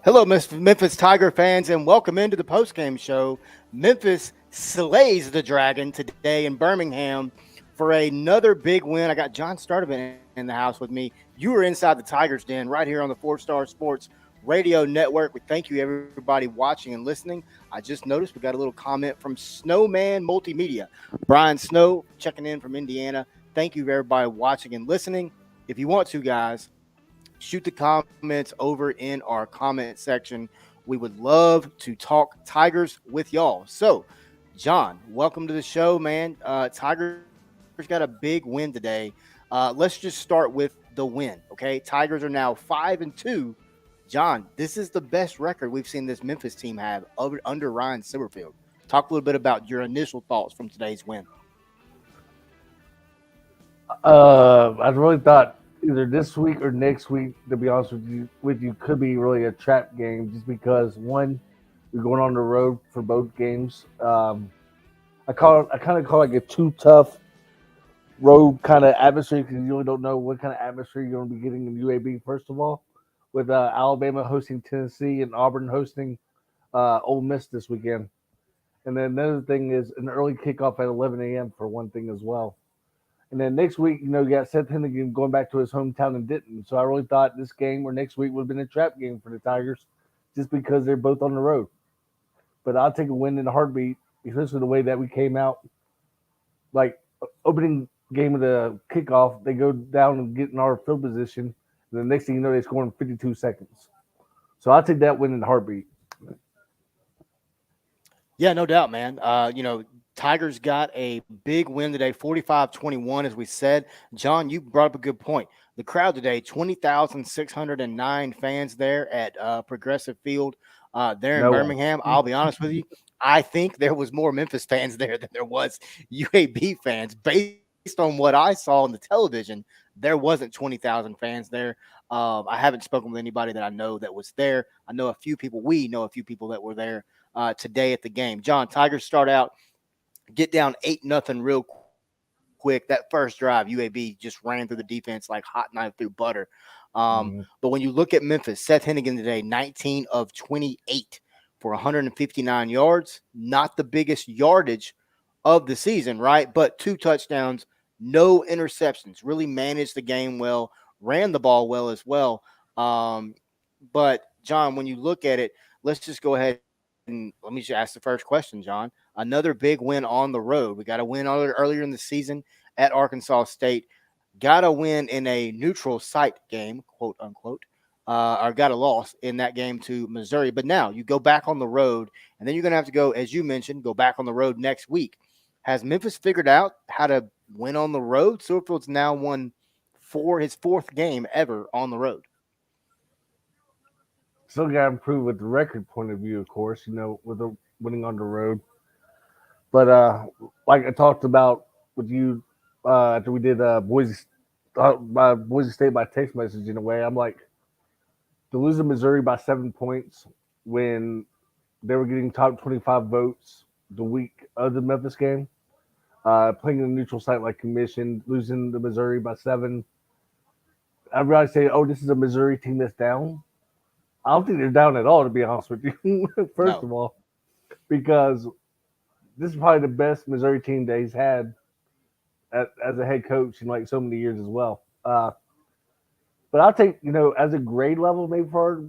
Hello, Memphis Tiger fans, and welcome into the postgame show. Memphis slays the Dragon today in Birmingham for another big win. I got John Sturdivant in the house with me. You are inside the Tigers Den right here on the Four Star Sports Radio Network. We thank you, everybody watching and listening. I just noticed we got a little comment from Snowman Multimedia. Brian Snow checking in from Indiana. Thank you, everybody watching and listening. If you want to, guys, shoot the comments over in our comment section. We would love to talk Tigers with y'all. So, John, welcome to the show, man. Tigers got a big win today. Let's just start with the win, okay? Tigers are now 5-2. John, this is the best record we've seen this Memphis team have under Ryan Silverfield. Talk a little bit about your initial thoughts from today's win. I really thought either this week or next week, to be honest with you, could be really a trap game, just because one, we're going on the road for both games. I kind of call it like a too tough road kind of atmosphere, because you really don't know what kind of atmosphere you're going to be getting in UAB. First of all, with Alabama hosting Tennessee and Auburn hosting Ole Miss this weekend, and then another thing is an early kickoff at 11 a.m. for one thing as well. And then next week, you got Seth Hennigan going back to his hometown in Denton. So I really thought this game or next week would have been a trap game for the Tigers, just because they're both on the road. But I'll take a win in a heartbeat, especially the way that we came out. Like, opening game of the kickoff, they go down and get in our field position. And the next thing you know, they score in 52 seconds. So I'll take that win in a heartbeat. Yeah, no doubt, man. Tigers got a big win today, 45-21, as we said. John, you brought up a good point. The crowd today, 20,609 fans there at Progressive Field there in No one. Birmingham. I'll be honest with you. I think there was more Memphis fans there than there was UAB fans. Based on what I saw on the television, there wasn't 20,000 fans there. I haven't spoken with anybody that I know that was there. I know a few people. We know a few people that were there today at the game. John, Tigers start out, get down 8-0 real quick. That first drive, UAB just ran through the defense like hot knife through butter. But when you look at Memphis, Seth Hennigan today, 19 of 28 for 159 yards. Not the biggest yardage of the season, right? But 2 touchdowns, no interceptions. Really managed the game well, ran the ball well as well. But John, when you look at it, let's just go ahead and let me just ask the first question, John. Another big win on the road. We got a win earlier in the season at Arkansas State. Got a win in a neutral site game, quote unquote, or got a loss in that game to Missouri. But now you go back on the road, and then you're going to have to go, as you mentioned, go back on the road next week. Has Memphis figured out how to win on the road? Silverfield's now won his fourth game ever on the road. Still got to improve with the record point of view, of course, with the winning on the road. But like I talked about with you after we did Boise State by text message, in a way, I'm like, to lose to Missouri by 7 points when they were getting top 25 votes the week of the Memphis game, playing in a neutral site like commission, losing to Missouri by 7. I'd rather say, oh, this is a Missouri team that's down. I don't think they're down at all, to be honest with you. First of all, because this is probably the best Missouri team that he's had as a head coach in like so many years as well. But I'll take, as a grade level, maybe for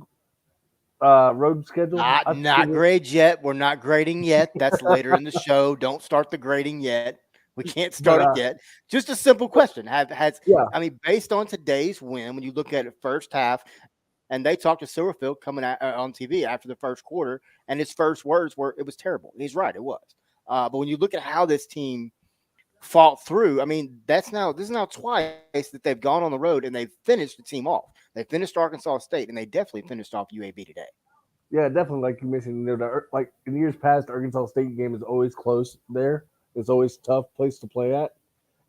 our road schedule. Not grades yet. We're not grading yet. That's later in the show. Don't start the grading yet. We can't start it yet. Just a simple question. Based on today's win, when you look at it first half, and they talked to Silverfield coming on TV after the first quarter, and his first words were, "It was terrible." He's right, it was. But when you look at how this team fought through, this is now twice that they've gone on the road and they've finished the team off. They finished Arkansas State, and they definitely finished off UAB today. Yeah, definitely. Like you mentioned, like in years past, the Arkansas State game is always close there. It's always a tough place to play at.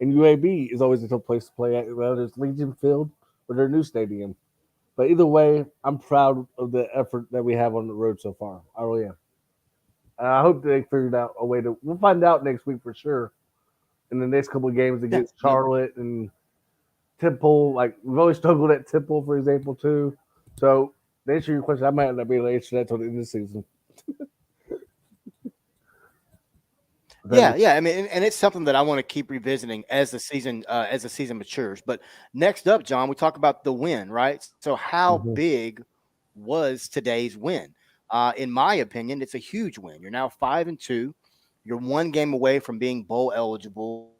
And UAB is always a tough place to play at, whether it's Legion Field or their new stadium. But either way, I'm proud of the effort that we have on the road so far. I really am. And I hope they figured out a way to. We'll find out next week for sure. In the next couple of games against Charlotte and Temple. Like, we've always struggled at Temple, for example, too. So to answer your question, I might not be able to answer that till the end of the season. Does that Yeah, make yeah. I mean, and it's something that I want to keep revisiting as the season matures. But next up, John, we talk about the win, right? So, how mhm. big was today's win? In my opinion, it's a huge win. You're now 5-2. You're one game away from being bowl eligible.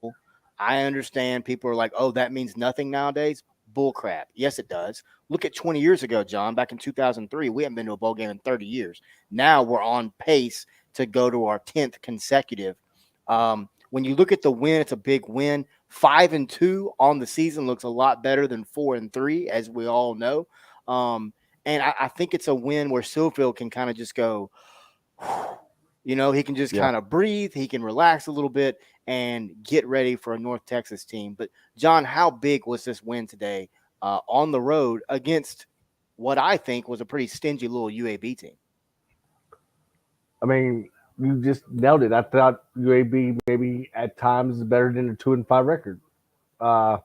I understand people are like, "Oh, that means nothing nowadays." Bull crap. Yes, it does. Look at 20 years ago, John. Back in 2003, we haven't been to a bowl game in 30 years. Now we're on pace to go to our 10th consecutive. When you look at the win, it's a big win. 5-2 on the season looks a lot better than 4-3, as we all know. Um, and I think it's a win where Silfield can kind of just go, he can just Yeah. kind of breathe, he can relax a little bit and get ready for a North Texas team. But John, how big was this win today on the road against what I think was a pretty stingy little UAB team? I mean, you just nailed it. I thought UAB maybe at times is better than a 2-5 record. Uh,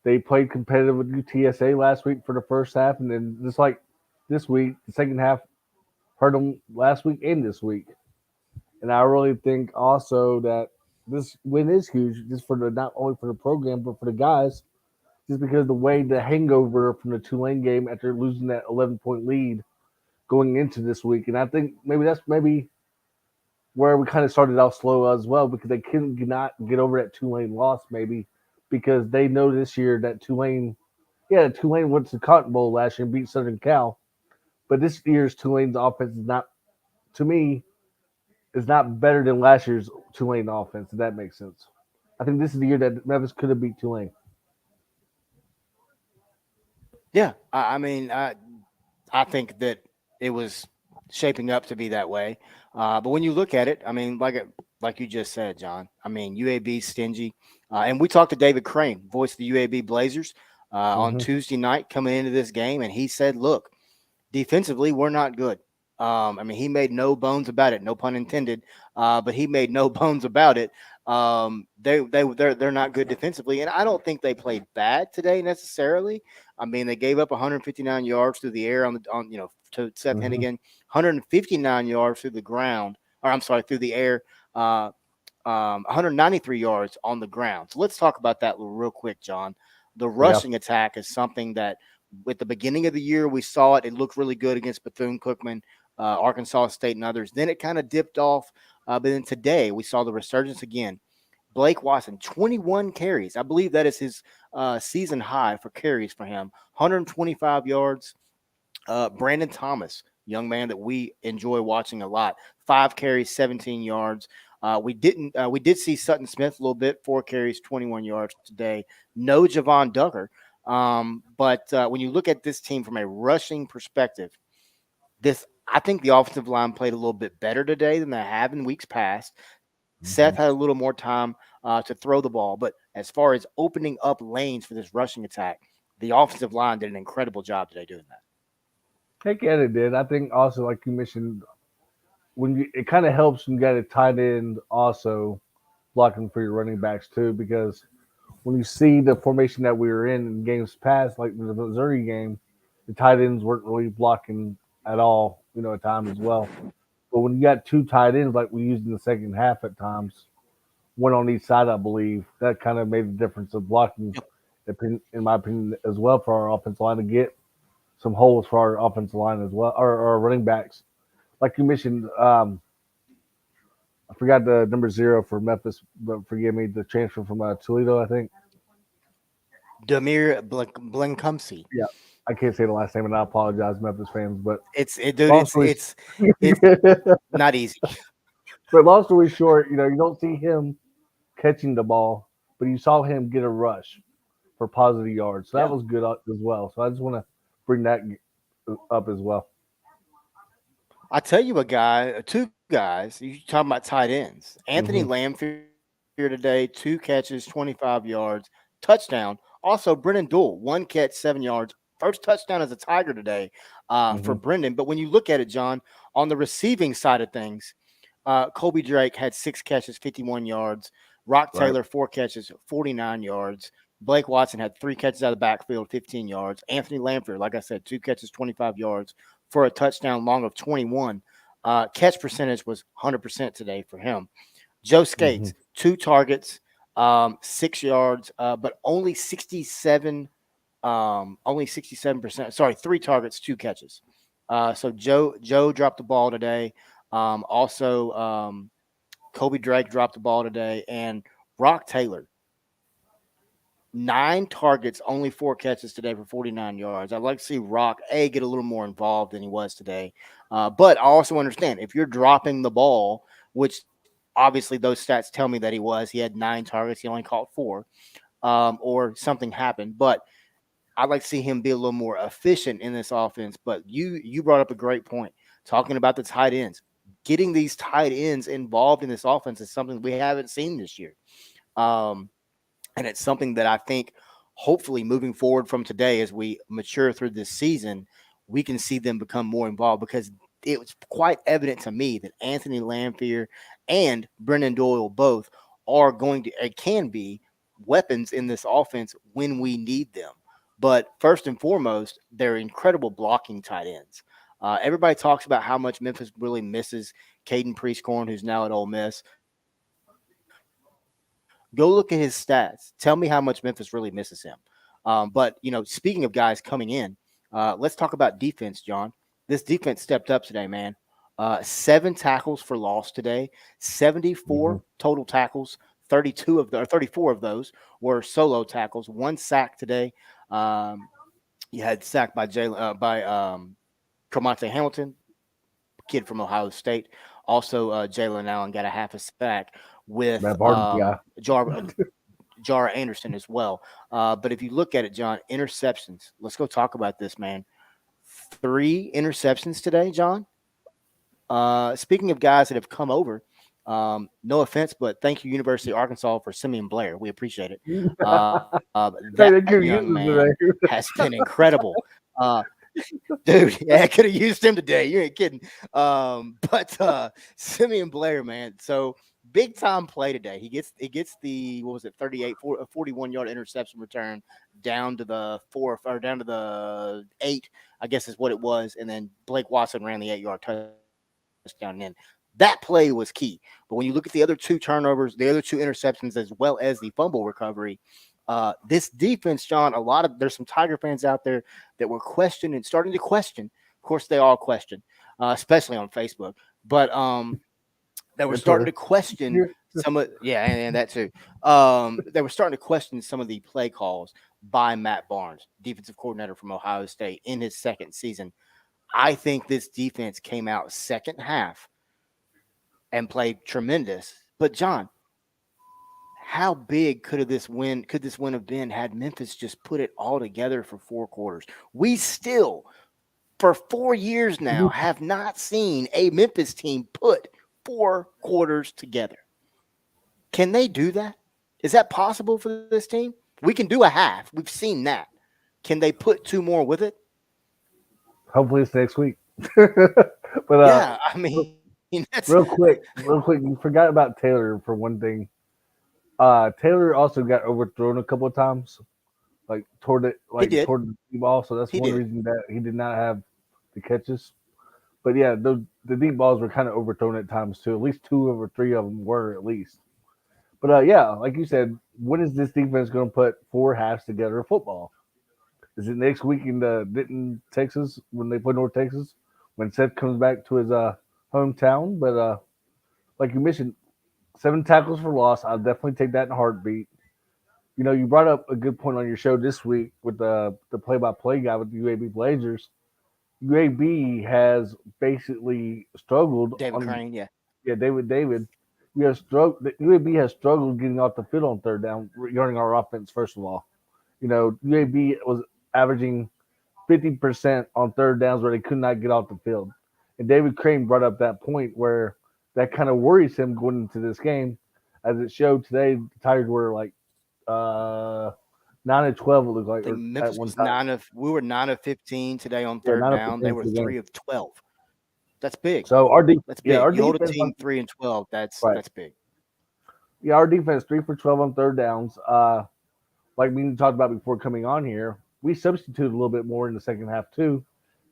they played competitive with UTSA last week for the first half, and then just like this week, the second half hurt them last week and this week. And I really think also that this win is huge, just for the not only for the program but for the guys, just because the way the hangover from the Tulane game after losing that 11-point lead going into this week, and I think maybe that's maybe where we kind of started out slow as well because they couldn't not get over that Tulane loss maybe because they know this year that Tulane went to the Cotton Bowl last year and beat Southern Cal, but this year's Tulane's offense is not, to me, is not better than last year's Tulane offense. If that makes sense. I think this is the year that Memphis could have beat Tulane. Yeah, I think that it was shaping up to be that way. But when you look at it, I mean, like you just said, John. I mean, UAB stingy, and we talked to David Crane, voice of the UAB Blazers, on Mm-hmm. Tuesday night coming into this game, and he said, "Look, defensively, we're not good." I mean, he made no bones about it, no pun intended, but he made no bones about it. They're not good defensively, and I don't think they played bad today necessarily. I mean, they gave up 159 yards through the air to Seth Mm-hmm. Hennigan, 159 yards through the ground, or I'm sorry, through the air. 193 yards on the ground. So let's talk about that real quick, John. The Yeah. rushing attack is something that, at the beginning of the year, we saw it. It looked really good against Bethune Cookman, Arkansas State, and others. Then it kind of dipped off. But then today, we saw the resurgence again. Blake Watson, 21 carries. I believe that is his season high for carries for him. 125 yards. Brandon Thomas, young man that we enjoy watching a lot, 5 carries, 17 yards. We did see Sutton Smith a little bit, 4 carries, 21 yards today. No Javon Duggar. But when you look at this team from a rushing perspective, I think the offensive line played a little bit better today than they have in weeks past. Seth had a Mm-hmm. little more time to throw the ball, but as far as opening up lanes for this rushing attack, the offensive line did an incredible job today doing that. Heck yeah, they did. I think also, like you mentioned, it kind of helps when you got a tight end also blocking for your running backs too, because when you see the formation that we were in games past, like the Missouri game, the tight ends weren't really blocking at all, at times as well. But when you got two tight ends like we used in the second half at times, one on each side, I believe, that kind of made the difference of blocking, in my opinion, as well for our offensive line to get some holes for our offensive line as well, or our running backs. Like you mentioned, I forgot the number 0 for Memphis, but forgive me, the transfer from Toledo, I think. Demir Blankumsey. Yeah, I can't say the last name, and I apologize, Memphis fans. But Dude. long story, It's not easy. but long story short, you don't see him catching the ball, but you saw him get a rush for positive yards. So that Yeah, was good as well. So I just want to bring that up as well. I tell you, two guys. You talking about tight ends? Anthony Hmm. Lampier today, 2 catches, 25 yards, touchdown. Also, Brennan Dool, 1 catch, 7 yards. First touchdown as a Tiger today for Hmm. Brendan. But when you look at it, John, on the receiving side of things, Kobe Drake had 6 catches, 51 yards. Rock Right. Taylor, 4 catches, 49 yards. Blake Watson had 3 catches out of the backfield, 15 yards. Anthony Lampier, like I said, 2 catches, 25 yards for a touchdown, long of 21. Catch percentage was 100% today for him. Joe Mm-hmm. Skates, 2 targets, 6 yards, but only 67%. Sorry, 3 targets, 2 catches. So Joe dropped the ball today. Also, Kobe Drake dropped the ball today, and Rock Taylor, 9 targets, only 4 catches today for 49 yards. I'd like to see Rock get a little more involved than he was today. But I also understand if you're dropping the ball, which obviously those stats tell me that he was. He had 9 targets, he only caught 4, or something happened. But I'd like to see him be a little more efficient in this offense. But you brought up a great point talking about the tight ends. Getting these tight ends involved in this offense is something we haven't seen this year. Um, and it's something that I think hopefully moving forward from today as we mature through this season, we can see them become more involved because it was quite evident to me that Anthony Lampier and Brendan Doyle both are going to can be weapons in this offense when we need them. But first and foremost, they're incredible blocking tight ends. Everybody talks about how much Memphis really misses Caden Priestcorn, who's now at Ole Miss. Go look at his stats. Tell me how much Memphis really misses him. But, speaking of guys coming in, let's talk about defense, John. This defense stepped up today, man. 7 tackles for loss today, 74 Mm-hmm. total tackles, 34 of those were solo tackles, 1 sack today. Um, you had sacked by Tremonte Hamilton, kid from Ohio State. Also, Jalen Allen got a half a sack with That Barton guy. Jar Anderson as well. But if you look at it, John, interceptions. Let's go talk about this, man. 3 interceptions today, John. Speaking of guys that have come over, no offense, but thank you, University of Arkansas, for Simeon Blair. We appreciate it. That Hey, they young could use man him today. has been incredible. Uh, Dude, yeah, I could have used him today. You ain't kidding. But Simeon Blair, man. So big time play today. He gets the what was it, 41-yard interception return down to the 4 or down to the 8, I guess is what it was. And then Blake Watson ran the 8-yard touchdown in. That play was key. But when you look at the other 2 turnovers, the other 2 interceptions, as well as the fumble recovery, this defense, John, there's some Tiger fans out there that were questioning, starting to question. Of course, they all question, especially on Facebook. But they were And starting to Twitter. question some of and that too. They were starting to question some of the play calls by Matt Barnes, defensive coordinator from Ohio State, in his second season. I think this defense came out second half and played tremendous. But John, how big could this win have been had Memphis just put it all together for 4 quarters? We still, for 4 years now, have not seen a Memphis team put 4 quarters together. Can they do that? Is that possible for this team? We can do a half. We've seen that. Can they put 2 more with it? Hopefully it's next week. But Yeah, I mean, that's real quick, you forgot about Taylor for one thing. Taylor also got overthrown a couple of times, he did. toward the deep ball. So that's He one did. reason that he did not have the catches. But yeah, the deep balls were kind of overthrown at times too. At least 2 or 3 of them were at least. But yeah, like you said, when is this defense going to put 4 halves together of football? Is it next week in Denton, Texas, when they play North Texas, when Seth comes back to his hometown? But like you mentioned, 7 tackles for loss. I'll definitely take that in a heartbeat. You know, you brought up a good point on your show this week with the play-by-play guy with the UAB Blazers. UAB has basically struggled David on, Crane, yeah. yeah, David. We have struggled. UAB has struggled getting off the field on third down regarding our offense. First of all, you know, UAB was averaging 50% on third downs where they could not get off the field. And David Crane brought up that point where that kind of worries him going into this game. As it showed today, the Tigers were like uh, 9 and 12. It looked I like, think or at Memphis one was time, 9 of 15 today on yeah, third nine of down. They 15 for were the game. 3 of 12. That's big. So That's yeah, big. our You hold a defense team 3 and 12. That's right, that's big. yeah, our defense 3 for 12 on third downs. like we talked about before coming on here, we substituted a little bit more in the second half too,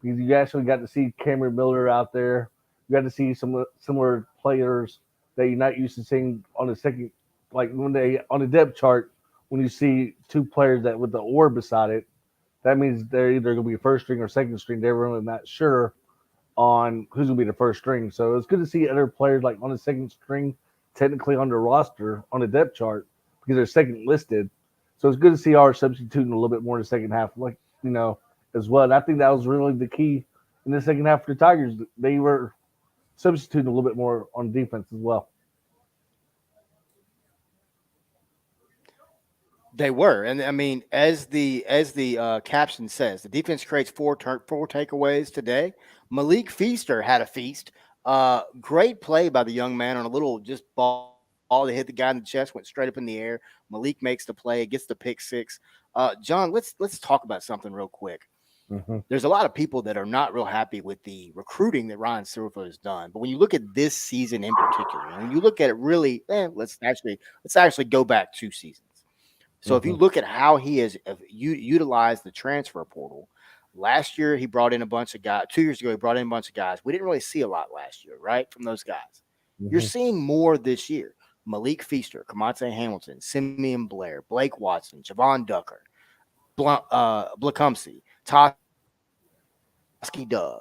because you actually got to see Cameron Miller out there. You got to see some similar players that you're not used to seeing on the second, like when they on the depth chart. When you see two players that with the or beside it, that means they're either going to be first string or second string. They're really not sure on who's going to be the first string. So it's good to see other players like on the second string, technically on the roster on the depth chart because they're second listed. So it's good to see our substituting a little bit more in the second half, like as well. And I think that was really the key in the second half for the Tigers. They were substituting a little bit more on defense as well. They were, and I mean, as the caption says, the defense creates four takeaways today. Malik Feaster had a feast. Great play by the young man on a little just ball that hit the guy in the chest, went straight up in the air. Malik makes the play, gets the pick six. John, let's talk about something real quick. Mm-hmm. There's a lot of people that are not real happy with the recruiting that Ryan Silverfield has done, but when you look at this season in particular, and when you look at it really, let's actually go back 2 seasons. So if Mm-hmm. you look at how he has utilized the transfer portal, last year he brought in a bunch of guys. 2 years ago he brought in a bunch of guys. We didn't really see a lot last year, right, from those guys. You're Mm-hmm. seeing more this year. Malik Feaster, Kamate Hamilton, Simeon Blair, Blake Watson, Javon Ducker, Blacumsey, Toski Dove.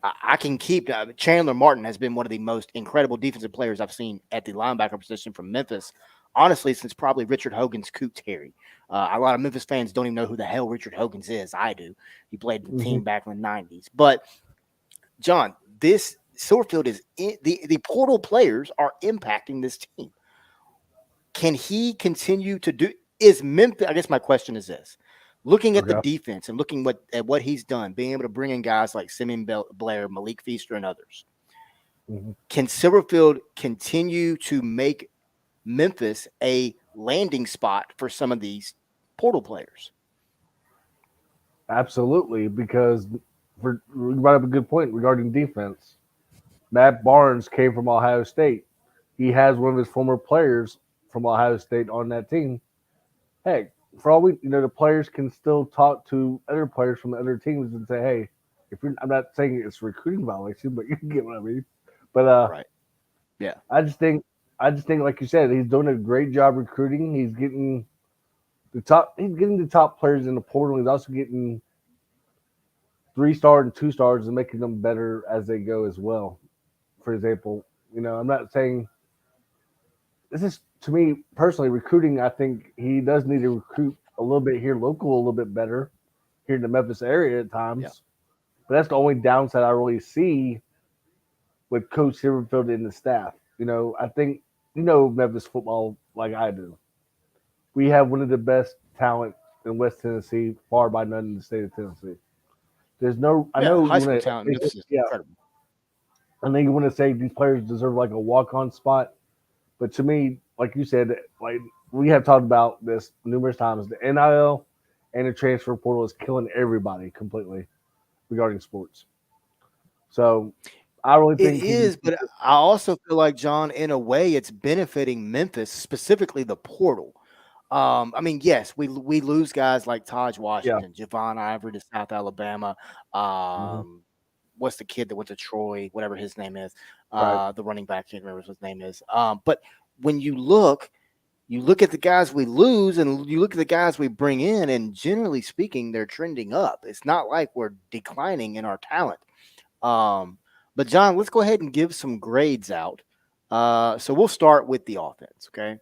I can keep Chandler Martin has been one of the most incredible defensive players I've seen at the linebacker position from Memphis. Honestly, since probably Richard Hogan's Coot Terry. A lot of Memphis fans don't even know who the hell Richard Hogan's is. I do. He played the Mm-hmm. team back in the 90s. But, John, this Silverfield the portal players are impacting this team. Can he continue to do? Is Memphis? I guess my question is this: looking at the Okay. defense and looking at what he's done, being able to bring in guys like Simeon Blair, Malik Feaster, and others, Mm-hmm. can Silverfield continue to make Memphis a landing spot for some of these portal players? Absolutely, because you brought up a good point regarding defense. Matt Barnes came from Ohio State. He has one of his former players from Ohio State on that team. Heck, for all the players can still talk to other players from the other teams and say, "Hey, if you're," I'm not saying it's recruiting violation, but you get what I mean. But Right. Yeah. I just think, like you said, he's doing a great job recruiting. He's getting He's getting the top players in the portal. He's also getting 3 star and 2 stars and making them better as they go as well. For example, I'm not saying this is to me personally recruiting. I think he does need to recruit a little bit here local, a little bit better here in the Memphis area at Yeah. times. But that's the only downside I really see with Coach Silverfield and the staff. I think Memphis football like I do. We have one of the best talent in West Tennessee, far by none in the state of Tennessee. There's no, I Yeah. know High you school want talent in to, Memphis is yeah, incredible. I think you want to say these players deserve like a walk-on spot. But to me, like you said, like we have talked about this numerous times, the NIL and the transfer portal is killing everybody completely regarding sports. So I really It think he is, just but I also feel like, John, in a way, it's benefiting Memphis, specifically the portal. I mean, yes, we lose guys like Taj yeah, Washington, Javon Ivory to South Alabama. hmm What's the kid that went to Troy? Whatever his name is, right, the running back. Can't remember what his name is. But when you look at the guys we lose, and you look at the guys we bring in, and generally speaking, they're trending up. It's not like we're declining in our talent. Um, but John, let's go ahead and give some grades out. So we'll start with the offense. Okay.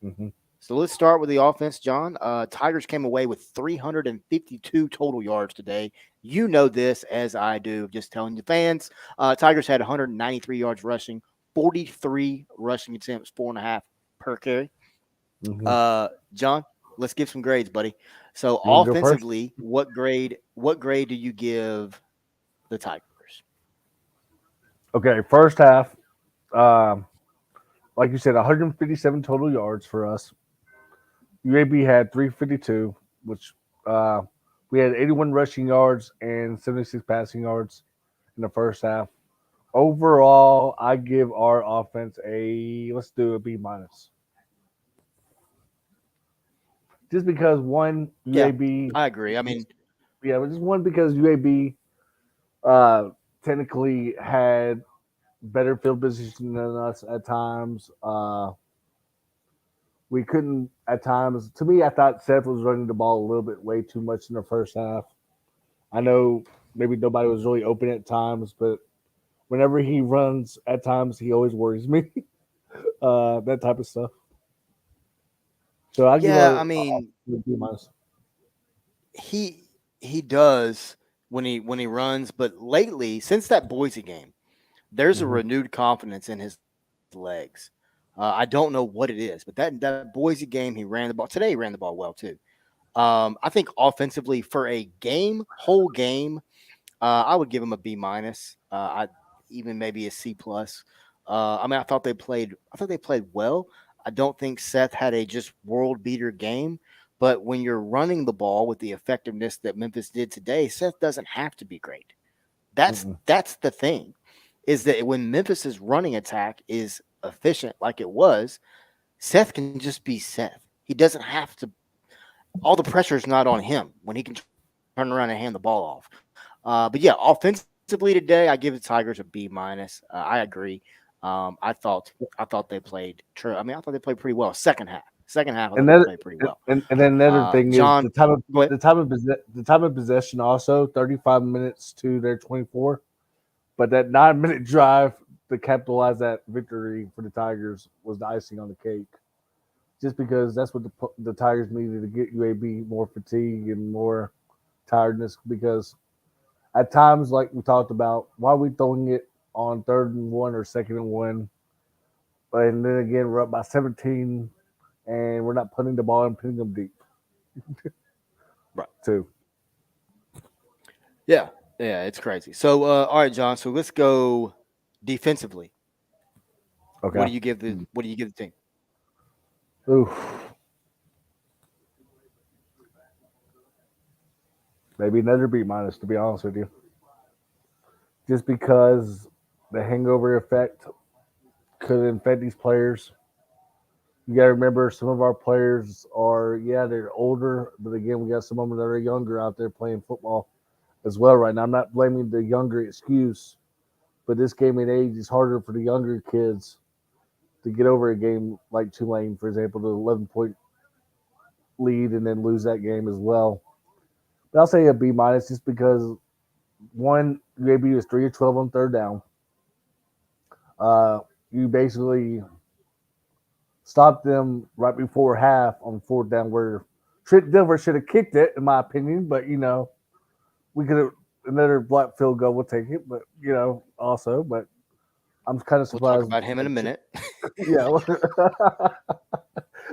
hmm So let's start with the offense, John. Tigers came away with 352 total yards today. You know this as I do. Just telling the fans. Tigers had 193 yards rushing, 43 rushing attempts, 4.5 per carry. hmm John, let's give some grades, buddy. So You want to go first? offensively, what grade do you give the Tigers? Okay, first half, um, like you said, 157 total yards for us. UAB had 352, which uh, we had 81 rushing yards and 76 passing yards in the first half. Overall, I give our offense a let's do a B minus. just because one Yeah, UAB, I agree. I mean, yeah, but just one because UAB technically had better field position than us at times. We couldn't at times. To me, I thought Seth was running the ball a little bit way too much in the first half. I know maybe nobody was really open at times, but whenever he runs at times, he always worries me. That type of stuff. So I give yeah, our I mean, B minus. he he does when he runs, but lately, since that Boise game, there's a Mm-hmm. renewed confidence in his legs. I don't know what it is, but that Boise game, he ran the ball. Today, he ran the ball well too. I think offensively for a game, whole game, I would give him a B minus. I even maybe a C plus. I mean, I thought they played well. I don't think Seth had a just world beater game, but when you're running the ball with the effectiveness that Memphis did today, Seth doesn't have to be great. Mm-mm. That's the thing, is that when Memphis's running attack is efficient like it was, Seth can just be Seth. He doesn't have to. All the pressure is not on him when he can turn around and hand the ball off. But yeah, offensively today, I give the Tigers a B minus. I agree. I thought they played. True. I mean, I thought they played pretty well. Second half, I thought they And played then pretty well. and then another thing is John, go ahead. the time of possession also 35 minutes to their 24. But that 9 minute drive to capitalize that victory for the Tigers was the icing on the cake. Just because that's what the Tigers needed to get UAB more fatigue and more tiredness. Because at times, like we talked about, why are we throwing it on 3rd and 1 or 2nd and 1? And then again, we're up by 17 and we're not putting the ball and putting them deep Right. too. Yeah. Yeah. It's crazy. So, all right, John. So let's go defensively. Okay. What do you give the team? Oof. Maybe another B minus, to be honest with you. Just because the hangover effect could infect these players. You got to remember, some of our players are, yeah, they're older, but again, we got some of them that are younger out there playing football as well right now. I'm not blaming the younger excuse, but this game and age is harder for the younger kids to get over a game like Tulane, for example, the 11-point lead and then lose that game as well. But I'll say a B minus just because one, UAB was 3 of 12 on 3rd down. Uh, you basically stopped them right before half on 4th down, where Trent Dilfer should have kicked it, in my opinion. But we could have another black field goal. We'll take it, but also, but I'm kind of We'll talk surprised. about him in a minute. Yeah,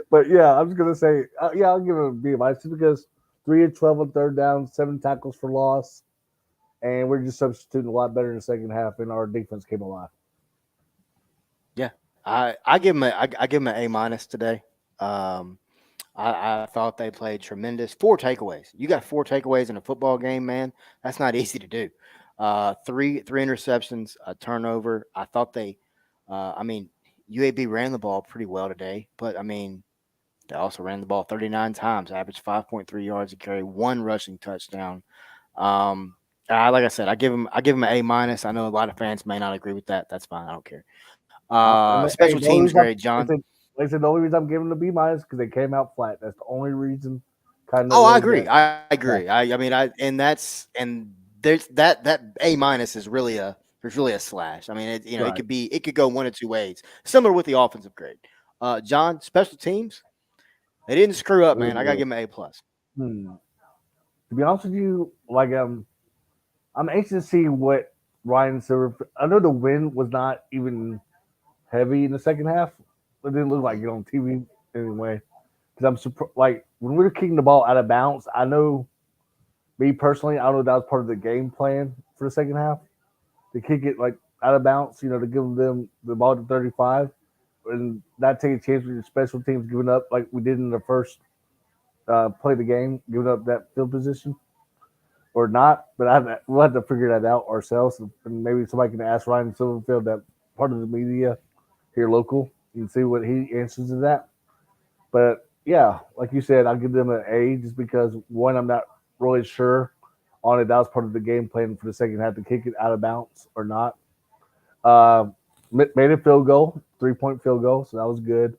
but yeah, I'm just gonna say, yeah, I'll give it a B minus just because 3 of 12 on 3rd down, 7 tackles for loss, and we're just substituting a lot better in the second half, and our defense came alive. Yeah. I give him an A minus today. Um, I thought they played tremendous. 4 takeaways. You got 4 takeaways in a football game, man. That's not easy to do. Three interceptions, a turnover. I thought I mean, UAB ran the ball pretty well today, but I mean, they also ran the ball 39 times, averaged 5.3 yards a carry, one rushing touchdown. Like I said, I give him an A minus. I know a lot of fans may not agree with that. That's fine. I don't care. Special Hey, the teams only reason grade, John. like I said, the only reason I'm giving the B minus because they came out flat. That's the only reason. Kind of Oh, I was agree. that. I Yeah, agree. I mean, and there's that A minus is really there's really a slash. I mean, right. it could go one of two ways. Similar with the offensive grade. John, special teams, they didn't screw up, man. I gotta Uh, give them an A plus. hmm. To be honest with you, like I'm anxious to see what Ryan Silver. I know the wind was not even heavy in the second half. It didn't look like it on TV anyway. Because I'm surprised. Like when we were kicking the ball out of bounds, I know me personally, I know that was part of the game plan for the second half to kick it like out of bounds. To give them the ball to 35 and not take a chance with your special teams giving up like we did in the first play of the game, giving up that field position or not. But we'll have to figure that out ourselves, and maybe somebody can ask Ryan Silverfield, that part of the media here local, and see what he answers to that. But yeah, like you said, I'll give them an A just because one, I'm not really sure on it. That was part of the game plan for the second half to kick it out of bounds or not. Um, made a field goal, 3 point field goal, so that was good.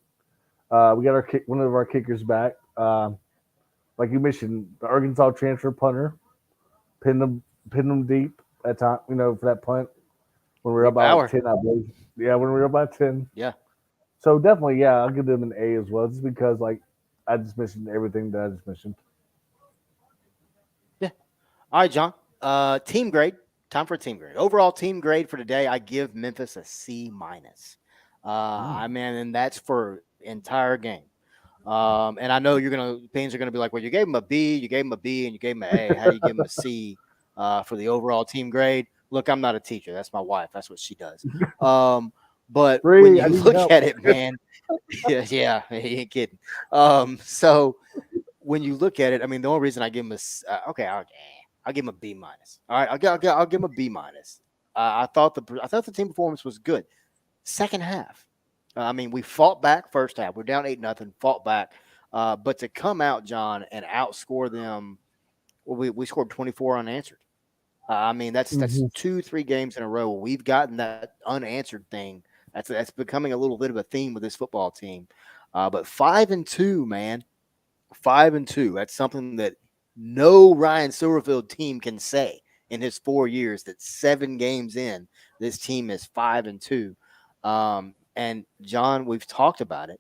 We got one of our kickers back. Like you mentioned, the Arkansas transfer punter pinned them deep that time. For that punt when we were up Reed by like Bauer. 10, I believe. Yeah, when we were up by 10. Yeah. So definitely, yeah, I'll give them an A as well, just because like I just mentioned everything that I just mentioned. Yeah. All right, John. Team grade. Time for a team grade. Overall team grade for today, I give Memphis a C minus. Mm. I mean, and that's for entire game. And I know fans are gonna be like, well, you gave him a B, you gave him a B, and you gave him an A. How do you give him a C for the overall team grade? Look, I'm not a teacher. That's my wife. That's what she does. But when Three, I you need look help. at it, man, yeah, he ain't kidding. So when you look at it, I mean, the only reason I give him okay, I'll give him a B minus. All right, I'll give him a B minus. I thought the team performance was good. Second half, I mean, we fought back first half. We're down 8-0, fought back, but to come out, John, and outscore them, well, we scored 24 unanswered. I mean, that's Hmm. 2-3 games in a row where we've gotten that unanswered thing. That's becoming a little bit of a theme with this football team. But 5-2, man, 5-2. That's something that no Ryan Silverfield team can say in his 4 years. That 7 games in, this team is 5-2. And John, we've talked about it.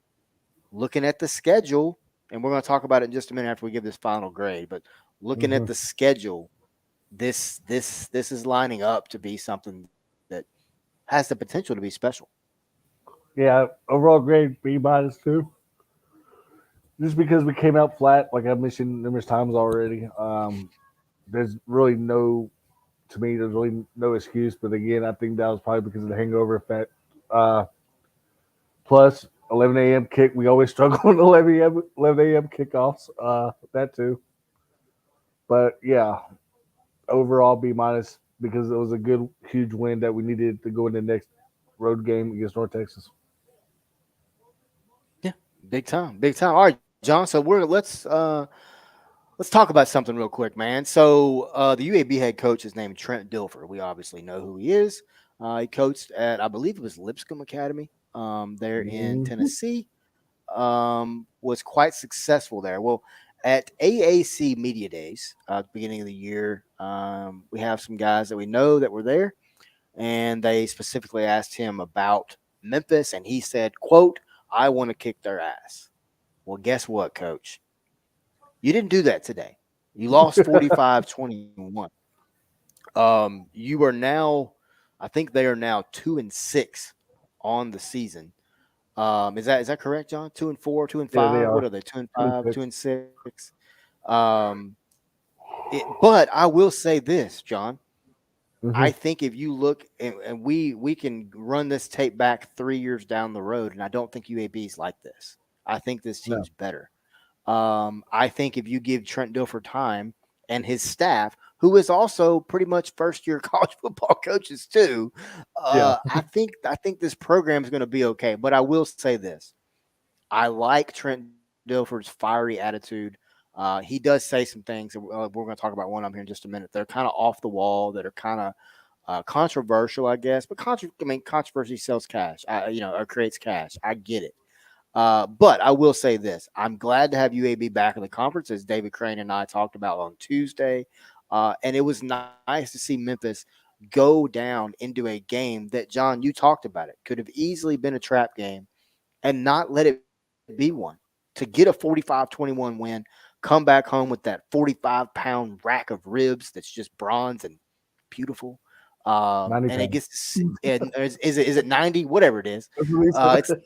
Looking at the schedule, and we're going to talk about it in just a minute after we give this final grade. But looking Hmm. at the schedule, this is lining up to be something that has the potential to be special. Yeah, overall grade B minus too. Just because we came out flat, like I mentioned numerous times already. There's really no, to me, there's really no excuse. But again, I think that was probably because of the hangover effect. Uh, Plus, 11 a.m. kick. We always struggle on 11 a.m. kickoffs. That too. But yeah, overall B minus because it was a good, huge win that we needed to go in the next road game against North Texas. Yeah, big time, big time. All right, John. So let's talk about something real quick, man. So the UAB head coach is named Trent Dilfer. We obviously know who he is. He coached at, I believe it was Lipscomb Academy there in Mm-hmm. Tennessee. Was quite successful there. Well, at AAC Media Days at the beginning of the year, we have some guys that we know that were there, and they specifically asked him about Memphis, and he said, "quote I want to kick their ass." Well, guess what, Coach? You didn't do that today. You lost 45-21. You are now, I think they are now 2-6 on the season. Is that correct, John? 2-4, two and Yeah, they five. What are are they? Two and five, 26. 2-6. Um, but I will say this, John. Mm-hmm. I think if you look and we can run this tape back 3 years down the road, and I don't think UAB is like this. I think this No. team's better. I think if you give Trent Dilfer time and his staff, who is also pretty much first year college football coaches too, Yeah. I think this program is going to be okay. But I will say this: I like Trent Dilfer's fiery attitude. He does say some things, and we're going to talk about one of them here in just a minute. They're kind of off the wall, that are kind of controversial, I guess. But controversy sells cash, or creates cash. I get it. But I will say this: I'm glad to have UAB back in the conference, as David Crane and I talked about on Tuesday. And it was nice to see Memphis go down into a game that, John, you talked about it, could have easily been a trap game and not let it be one. To get a 45-21 win, come back home with that 45-pound rack of ribs that's just bronze and beautiful. 90 And it pounds. gets and is it 90, whatever it is. That's what he said.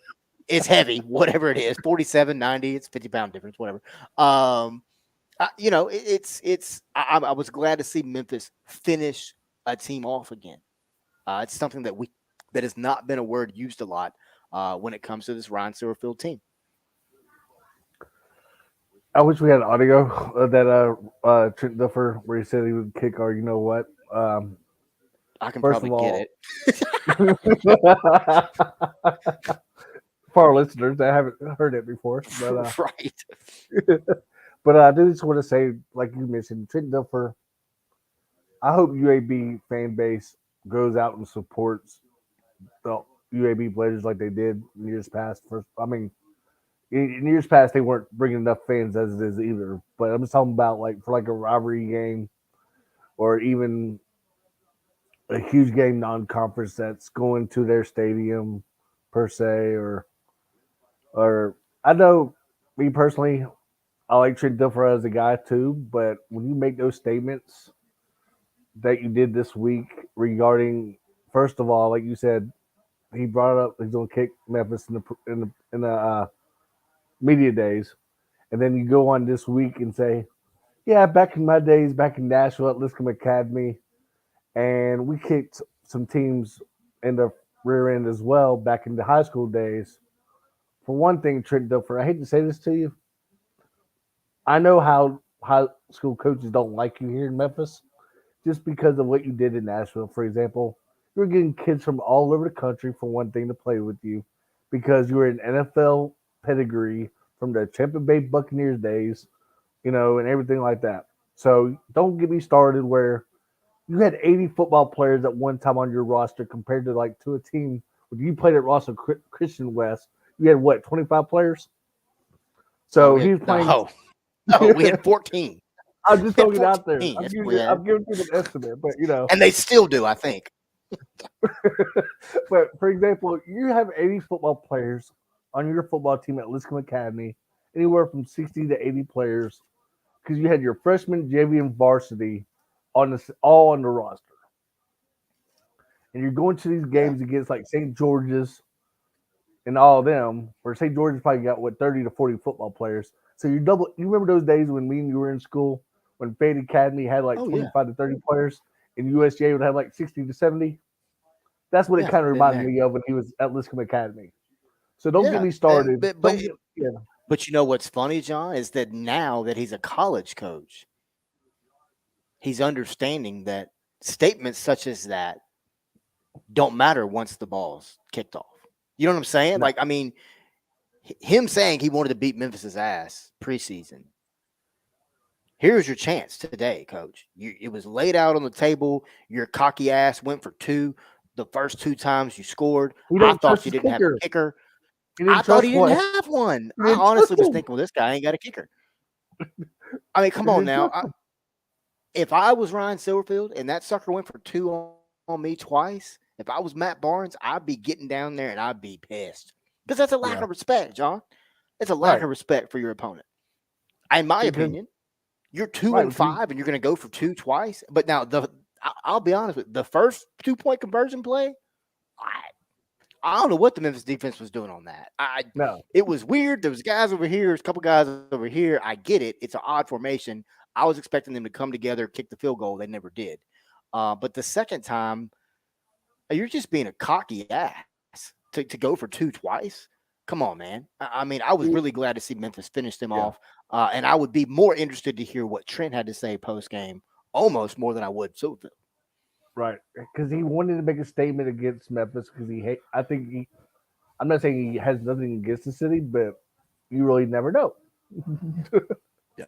It's heavy, whatever it is, 47, 90, it's 50-pound difference, whatever. I was glad to see Memphis finish a team off again. It's something that has not been a word used a lot when it comes to this Ryan Silverfield team. I wish we had audio of that Trent Duffer where he said he would kick our, you know what. I can First of probably get all, it. for our listeners that haven't heard it before. Right. But I do just want to say, like you mentioned, Trent Dilfer. I hope UAB fan base goes out and supports the UAB players like they did in years past. In years past they weren't bringing enough fans as it is either. But I'm just talking about like for like a rivalry game or even a huge game non-conference that's going to their stadium per se, or I know me personally, I like Trent Dilfer as a guy too. But when you make those statements that you did this week regarding, first of all, like you said, he brought up he's going to kick Memphis in the media days, and then you go on this week and say, yeah, back in my days, back in Nashville at Lipscomb Academy, and we kicked some teams in the rear end as well back in the high school days. For one thing, Trent Dilfer, I hate to say this to you, I know how high school coaches don't like you here in Memphis just because of what you did in Nashville. For example, you were getting kids from all over the country for one thing to play with you because you were an NFL pedigree from the Tampa Bay Buccaneers days, and everything like that. So don't get me started where you had 80 football players at one time on your roster compared to like to a team when you played at Ross Christian West. You had what, 25 players? No, So he was playing. No, we had 14. I'm just We had throwing it out there. 14. I'm That's giving what we you, had. I'm giving you an estimate, but And they still do, I think. but for example, you have 80 football players on your football team at Lipscomb Academy, anywhere from 60 to 80 players, because you had your freshman, JV, and varsity all on the roster, and you're going to these Yeah. games against like St. George's and all of them, where St. George's probably got what 30 to 40 football players. So you double. You remember those days when me and you were in school when Fade Academy had like Oh, yeah. 25 to 30 players, and USJ would have like 60 to 70. That's what it Yeah. kind of Been reminded there. me of when he was at Lipscomb Academy. So don't get Yeah. me started. But Don't get yeah. But you know what's funny, John, is that now that he's a college coach, he's understanding that statements such as that don't matter once the ball's kicked off. You know what I'm saying? No, Like, I mean, him saying he wanted to beat Memphis's ass preseason. Here's your chance today, coach. It was laid out on the table. Your cocky ass went for two the first two times you scored. he I don't trust thought you his didn't have a kicker. kicker. He I didn't thought he trust didn't what? have one. He I didn't trust honestly was him. thinking, well, this guy ain't got a kicker. I mean, come He on didn't now. trust him. If I was Ryan Silverfield and that sucker went for two on me twice, if I was Matt Barnes, I'd be getting down there and I'd be pissed because that's a lack Yeah, of respect, John. It's a lack right. of respect for your opponent. In my Because opinion, you're two right, and because five and you're going to go for two twice. But now I'll be honest with you, the first 2 point conversion play, I I don't know what the Memphis defense was doing on that. no, It was weird. There was guys over here, a couple guys over here. I get it. It's an odd formation. I was expecting them to come together, kick the field goal. They never did. But the second time, you're just being a cocky ass to go for two twice. Come on, man. I mean, I was he- really glad to see Memphis finish them yeah, off. And I would be more interested to hear what Trent had to say post game, almost more than I would Silverfield. right. Because he wanted to make a statement against Memphis because he hate. I think he. I'm not saying he has nothing against the city, but you really never know. Yeah.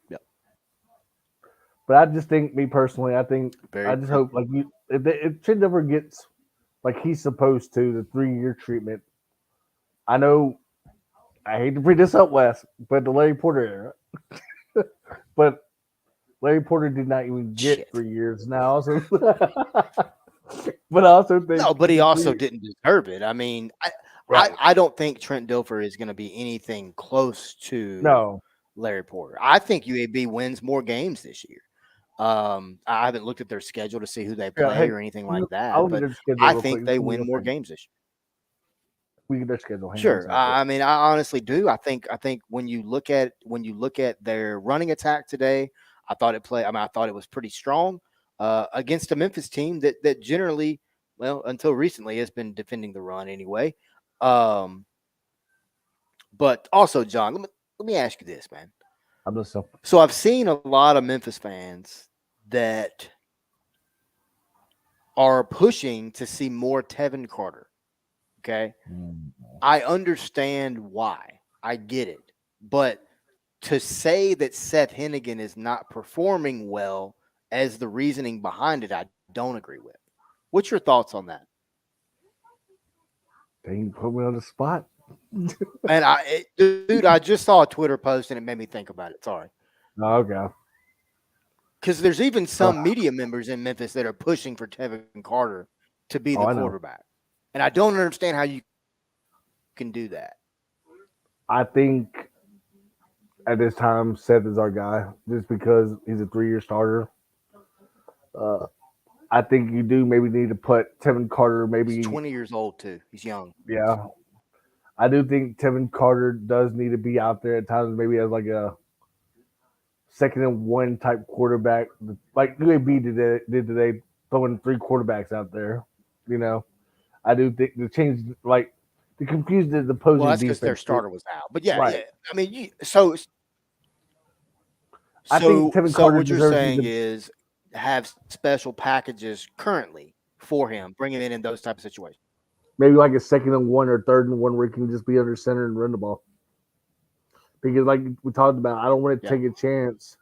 Yeah. But I just think, me personally, I Very just true. hope like you, if Chin never gets like he's supposed to the 3 year treatment. I know I hate to bring this up, Wes, but the Larry Porter era, but Larry Porter did not even get Shit. 3 years now. So, but I also think No, but he the also 3 didn't deserve it. I mean, right. I don't think Trent Dilfer is going to be anything close to No, Larry Porter. I think UAB wins more games this year. I haven't looked at their schedule to see who they yeah. play Hey, or anything like I'll that, look at but their schedule I real quick. think Just they give me win a more second. games this year. We get their schedule. Hang on a Sure. second. I mean, I honestly do. I think when you look at their running attack today, I thought it was pretty strong against a Memphis team that generally, well, until recently, has been defending the run anyway. Um, but also, John, let me ask you this, man. I'm just so So I've seen a lot of Memphis fans that are pushing to see more Tevin Carter. Okay. Mm. I understand why. I get it. But to say that Seth Hennigan is not performing well as the reasoning behind it, I don't agree with. What's your thoughts on that? Dang, you put me on the spot. And dude, I just saw a Twitter post and it made me think about it. Sorry. Oh, okay. Because there's even Uh, some media members in Memphis that are pushing for Tevin Carter to be the oh, I know. quarterback. And I don't understand how you can do that. I think at this time, Seth is our guy just because he's a 3-year starter. Uh, I think you do maybe need to put Tevin Carter, He's maybe, 20 years old, too. He's young. yeah. I do think Tevin Carter does need to be out there at times, maybe as like a second and one type quarterback, like UAB did today, throwing 3 quarterbacks out there. You know, I do think the change, like, to confuse the Well, opposing that's because their defense. starter was out. But yeah, Right. yeah. I mean, so I think so Tevin so Carter what you're deserves saying to is have special packages currently for him, bring him in those type of situations. maybe like a second and one or third and one where he can just be under center and run the ball. Because like we talked about, I don't want to Yeah. take a chance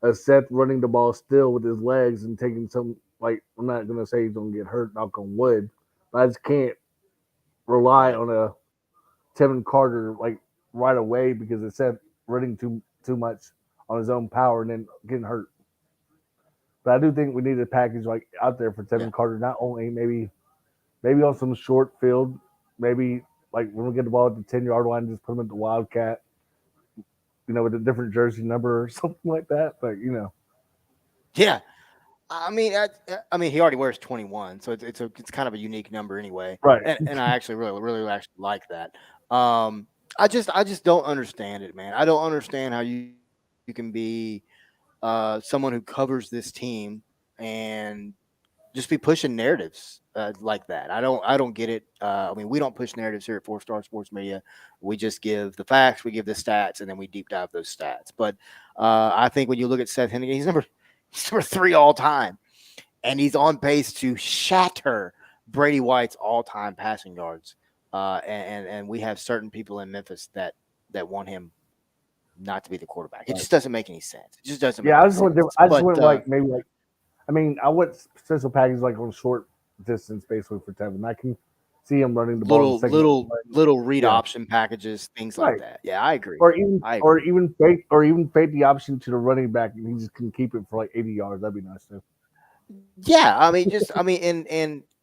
of Seth running the ball still with his legs and taking some, like, I'm not gonna say he's gonna get hurt, knock on wood, but I just can't rely Right. on a Tevin Carter like right away because it said running too much on his own power and then getting hurt. But I do think we need a package like out there for Yeah. Tevin Carter, not only maybe on some short field, maybe like when we get the ball at the 10-yard line, just put him at the Wildcat, with a different jersey number or something like that. But Yeah. I mean, he already wears 21, so it's kind of a unique number anyway. right, And I actually really actually like that. Um, I just don't understand it, man. I don't understand how you can be someone who covers this team and just be pushing narratives like that. I don't get it. I mean, we don't push narratives here at 4 Star Sports Media. We just give the facts, we give the stats, and then we deep dive those stats. But I think when you look at Seth Hennigan, he's number 3 all time, and he's on pace to shatter Brady White's all time passing yards. And we have certain people in Memphis that want him not to be the quarterback. It right. just doesn't make any sense. It just doesn't make Yeah, I any just went sense. I just But went like maybe like I mean I went special packages like on short distance basically for Tevin. I can see him running the ball in the little second. little little read Yeah, option packages, things like right. that. Yeah, I agree. Or even I or agree. even fake the option to the running back and he just can keep it for like 80 yards. That'd be nice too. Yeah, I mean,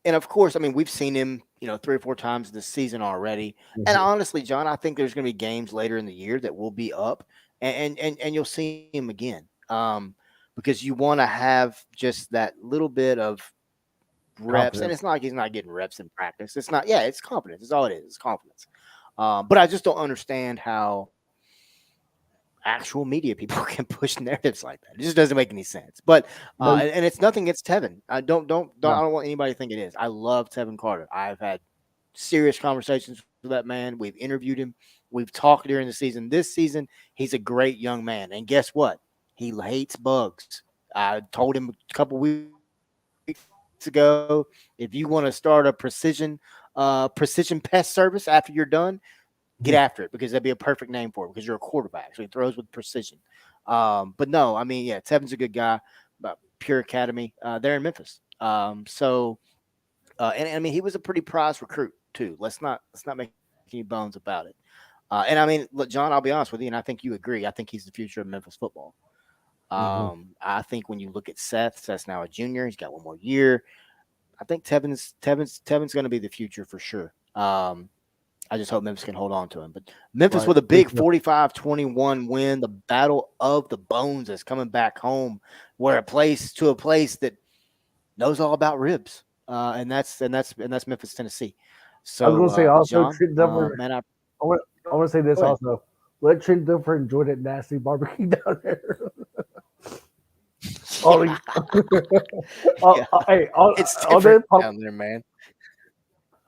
and of course, I mean, we've seen him, 3 or 4 times this season already. And Mhm. honestly, John, I think there's going to be games later in the year that will be up, and you'll see him again. Because you want to have just that little bit of reps, and Confidence. it's not like he's not getting reps in practice. It's not, yeah, it's confidence. It's all it is. It's confidence. But I just don't understand how actual media people can push narratives like that. It just doesn't make any sense. But No, and it's nothing against Tevin. I no. don't want anybody to think it is. I love Tevin Carter. I've had serious conversations with that man. We've interviewed him. We've talked during the season. This season, he's a great young man. And guess what? He hates bugs. I told him a couple weeks ago, if you want to start a precision pest service after you're done, get after it because that'd be a perfect name for it because you're a quarterback. So he throws with precision. But no, I mean, yeah, Tevin's a good guy. Pure Academy. They're in Memphis. And I mean, he was a pretty prized recruit too. Let's not make any bones about it. And I mean, look, John, I'll be honest with you, and I think you agree. I think he's the future of Memphis football. Hmm. I think when you look at Seth's now a junior. He's got one more year. I think Tevin's going to be the future for sure. I just hope Memphis can hold on to him. But Memphis Right. with a big 45-21 win, the battle of the bones is coming back home, where a place that knows all about ribs, and that's Memphis, Tennessee. I was So, gonna say but also John, Trent Dilfer. man, I want to say this go ahead. also. Let Trent Dilfer enjoy that nasty barbecue down there. all Yeah, the, all, yeah, hey, it's different down there, man.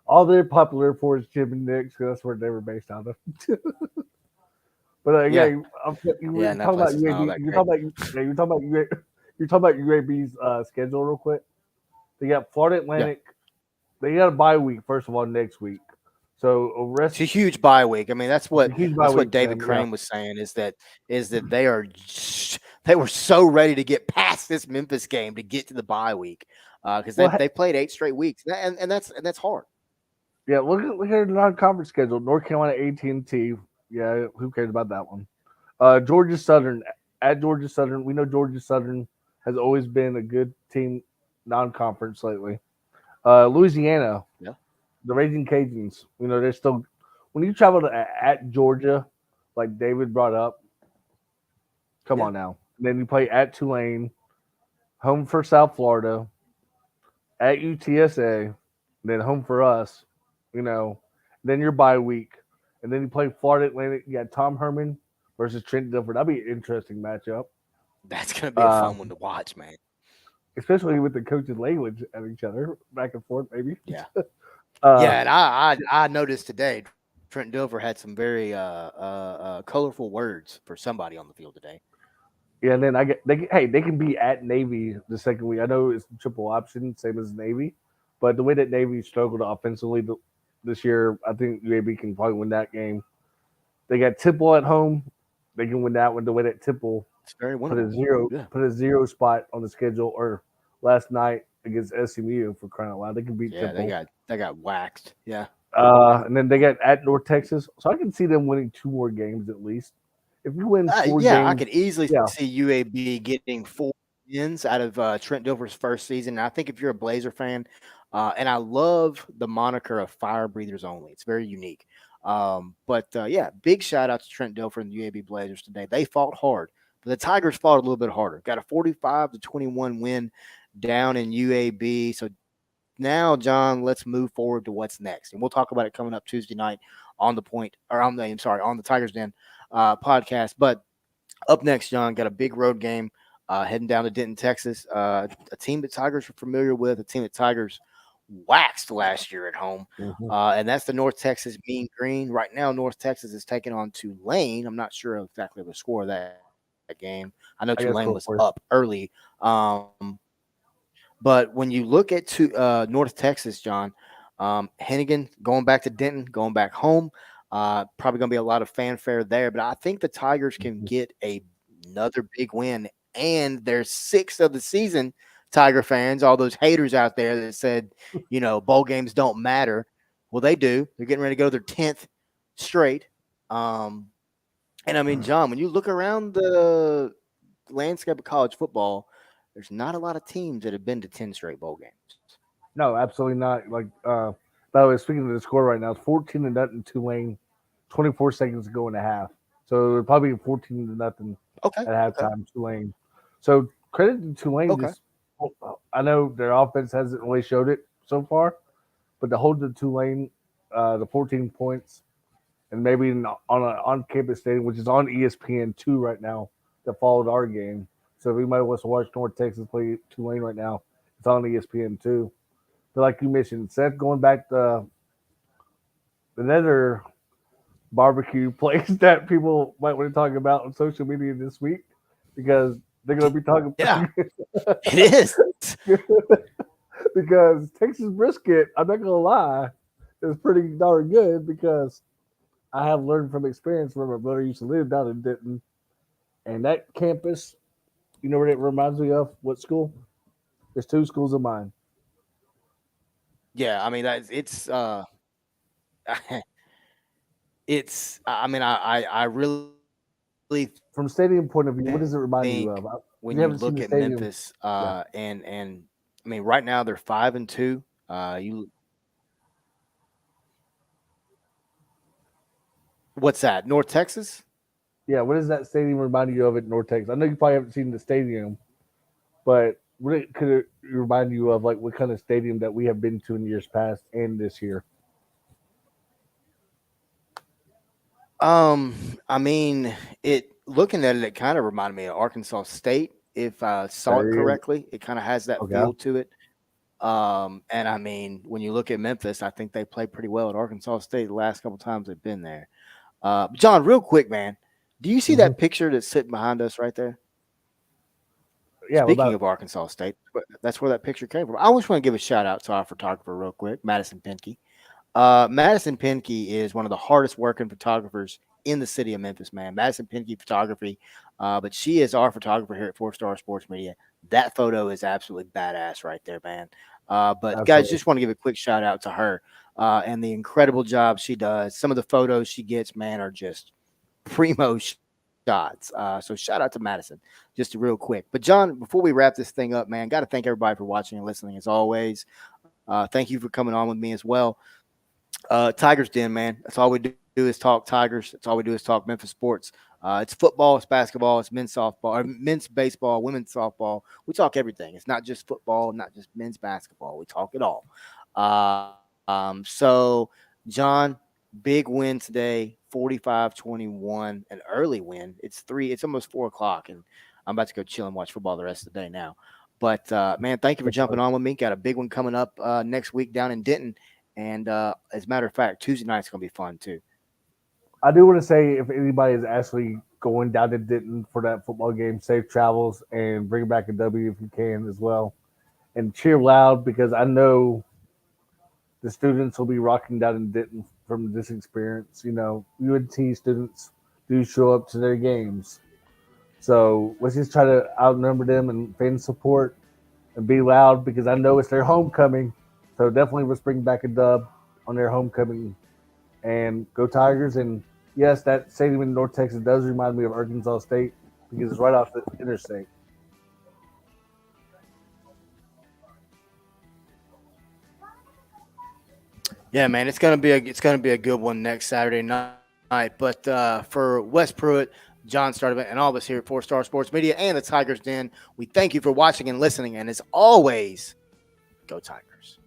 all they're popular for is Jim and Nick's because that's where they were based out of. But Yeah, again, you were yeah, and that talking place about is not all UAB. that great. You're talking about You're talking about UAB's schedule real quick. They got Florida Yeah, Atlantic. They got a bye week first of all next week. So a It's a rest, huge bye week. I mean, it's a huge bye that's what week for David them. Yeah. Crane was saying is that they were so ready to get past this Memphis game to get to the bye week because Well, they played 8 straight weeks and that's hard. yeah. Look at the non-conference schedule. North Carolina AT&T. Yeah, who cares about that one? Georgia Southern at Georgia Southern. We know Georgia Southern has always been a good team non-conference lately. Louisiana, Yeah, the Raging Cajuns. You know they're still when you travel to at Georgia, like David brought up. Come yeah, on now. And then you play at Tulane, home for South Florida, at UTSA, then home for us. You know, then your bye week, and then you play Florida Atlantic. You got Tom Herman versus Trent Dilfer. That'd be an interesting matchup. that's gonna be a Uh, fun one to watch, man. Especially with the coaches' language at each other, back and forth, maybe. Yeah, uh, yeah, and I noticed today Trent Dilfer had some very colorful words for somebody on the field today. yeah, and then hey, they can be at Navy the second week. I know it's triple option, same as Navy, but the way that Navy struggled offensively this year, I think UAB can probably win that game. They got Temple at home. They can win that one. The way that Temple It's very put winnable. Yeah, a zero spot on the schedule, or last night against SMU for crying out loud, they can beat yeah, Temple. they got waxed. Yeah. And then they got at North Texas, so I can see them winning two more games at least. If you win four Yeah, I games, could easily yeah, see UAB getting 4 wins out of Trent Dilfer's first season. And I think if you're a Blazer fan, and I love the moniker of fire breathers only, it's very unique. But yeah, big shout out to Trent Dilfer and the UAB Blazers today. They fought hard, but the Tigers fought a little bit harder. Got a 45-21 win down in UAB. So now, John, let's move forward to what's next, and we'll talk about it coming up Tuesday night on the point, or on the I'm sorry, on the Tigers Den podcast. But up next, John, got a big road game heading down to Denton, Texas. A team that Tigers are familiar with, a team that Tigers waxed last year at home, mm-hmm. and that's the North Texas Mean Green. Right now, North Texas is taking on Tulane. I'm not sure exactly the score of that game. I know Tulane I was guess up go for it. early. But when you look at North Texas, John, Hennigan going back to Denton, going back home, probably going to be a lot of fanfare there. But I think the Tigers can Mm-hmm. get another big win, and they're 6th of the season. Tiger fans, all those haters out there that said, bowl games don't matter. Well, they do. They're getting ready to go their 10th straight. Um, and I mean, John, when you look around the landscape of college football, there's not a lot of teams that have been to 10 straight bowl games. No, absolutely not. Like, by the way, speaking of the score right now, it's 14 to nothing Tulane, 24 seconds to go in a half. So it'll probably be 14 to nothing Okay. at Okay. halftime, Tulane. So credit to Tulane. Okay. Just, I know their offense hasn't really showed it so far, but to hold the Tulane, the 14 points, and maybe on an on-campus stadium, which is on ESPN2 right now, that followed our game. So if anybody wants to watch North Texas play Tulane right now, it's on ESPN2. But like you mentioned, Seth, going back to another barbecue place that people might want to talk about on social media this week because they're going to be talking Yeah, it is. because Texas brisket, I'm not going to lie, is pretty darn good because I have learned from experience where my brother used to live down in Denton. And that campus, you know what it reminds me of? What school? There's two schools of mine. Yeah, I mean it's it's I mean I really From stadium point of view, what does it think remind you of? when you You look at haven't seen the Memphis stadium. Yeah. and I mean right now they're 5-2. You What's that? North Texas? Yeah, what does that stadium remind you of at North Texas? I know you probably haven't seen the stadium, but could it remind you of like what kind of stadium that we have been to in years past and this year? I mean, it looking at it, it kind of reminded me of Arkansas State. If I saw it There you correctly, it kind of has that go. Okay. feel to it. And I mean, when you look at Memphis, I think they played pretty well at Arkansas State the last couple times they've been there. John, real quick, man, do you see Hmm. that picture that's sitting behind us right there? Yeah. What Speaking about? of Arkansas State, that's where that picture came from. I always want to give a shout out to our photographer, real quick, Madison Penke. Madison Pinkey is one of the hardest working photographers in the city of Memphis, man. Madison Pinkey Photography. But she is our photographer here at Four Star Sports Media. That photo is absolutely badass right there, man. But guys, Absolutely. just want to give a quick shout out to her and the incredible job she does. Some of the photos she gets, man, are just primo shots. So shout out to Madison, just real quick. But John, before we wrap this thing up, man, got to thank everybody for watching and listening as always. Thank you for coming on with me as well. Tigers Den, man. That's all we do is talk Tigers. That's all we do is talk Memphis sports. It's football, it's basketball, it's men's softball, or men's baseball, women's softball. We talk everything. It's not just football, not just men's basketball. We talk it all. So, John, big win today, 45-21, an early win. It's almost 4 o'clock, and I'm about to go chill and watch football the rest of the day now. But man, thank you for jumping on with me. Got a big one coming up next week down in Denton. And as a matter of fact, Tuesday night's going to be fun too. I do want to say if anybody is actually going down to Denton for that football game, safe travels and bring back a W if you can as well. And cheer loud because I know the students will be rocking down in Denton from this experience. You know, UNT students do show up to their games. So let's just try to outnumber them and fan support and be loud because I know it's their homecoming. So definitely let's bring back a dub on their homecoming and go Tigers. And yes, that stadium in North Texas does remind me of Arkansas State because it's right off the interstate. Yeah, man, it's gonna be a good one next Saturday night. But for Wes Pruitt, John Sturdivant, and all of us here at Four Star Sports Media and the Tigers Den, we thank you for watching and listening. And as always, go Tigers.